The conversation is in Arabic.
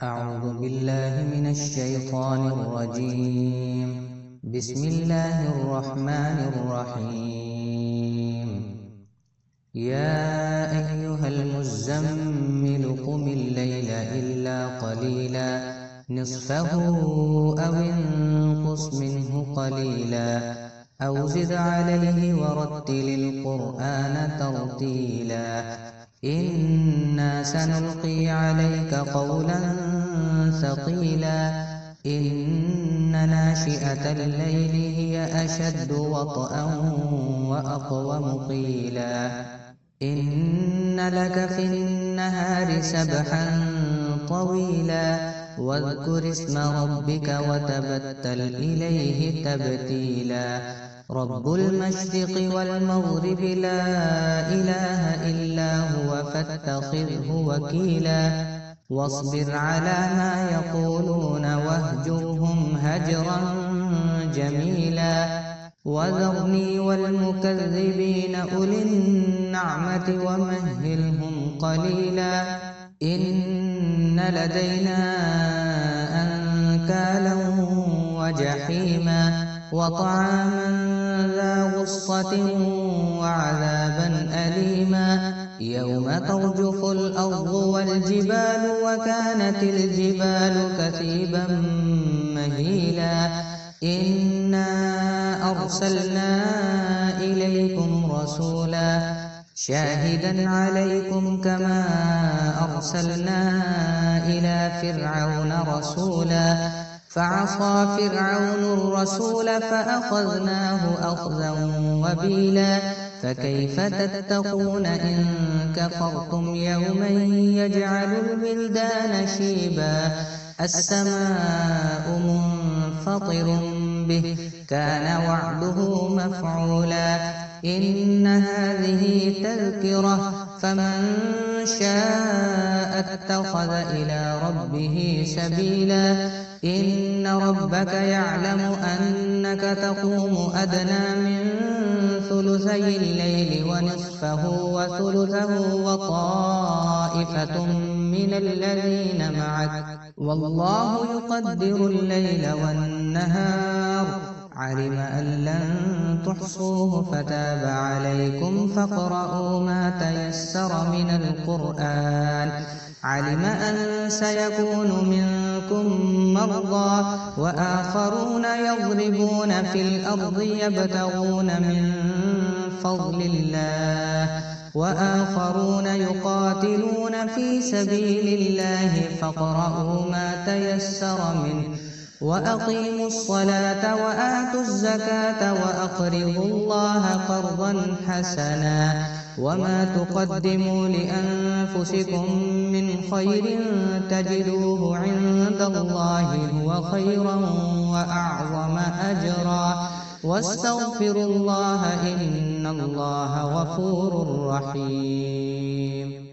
أعوذ بالله من الشيطان الرجيم. بسم الله الرحمن الرحيم. يا أيها المزمل قم الليل إلا قليلا نصفه أو انقص منه قليلا أو زد عليه ورتل القرآن ترتيلا إنا سنلقي عليك قولا ثقيلا إن ناشئة الليل هي أشد وطئا وأقوم قيلا إن لك في النهار سبحا طويلا واذكر اسم ربك وتبتل إليه تبتيلا رب المشرق والمغرب لا إله إلا هو فاتخذه وكيلا واصبر على ما يقولون واهجرهم هجرا جميلا وذرني والمكذبين أولي النعمة ومهلهم قليلا إن لدينا أنكالا وجحيما وطعاما ذا غصة وعذابا أليما يوم ترجف الأرض والجبال وكانت الجبال كثيبا مهيلا إنا أرسلنا إليكم رسولا شاهدا عليكم كما أرسلنا إلى فرعون رسولا فعصى فرعون الرسول فأخذناه أخذا وبيلا فكيف تتقون إن كفرتم يوما يجعل الولدان شيبا السماء منفطر به كان وعده مفعولا إن هذه تذكرة فمن شاء اتخذ إلى ربه سبيلا إن ربك يعلم أنك تقوم أدنى من ثلثي الليل ونصفه وثلثه وطائفة من الذين معك والله يقدر الليل والنهار علم أن لن تحصوه فتاب عليكم فاقرؤوا ما تيسر من القرآن علم أن سيكون منكم مرضى وآخرون يضربون في الأرض يبتغون من فضل الله وآخرون يقاتلون في سبيل الله فاقرؤوا ما تيسر منه وأقيموا الصلاة وآتوا الزكاة وأقرضوا الله قرضا حسنا وما تقدموا لأنفسكم من خير تجدوه عند الله هو خيرا وأعظم أجرا واستغفروا الله إن الله غفور رحيم.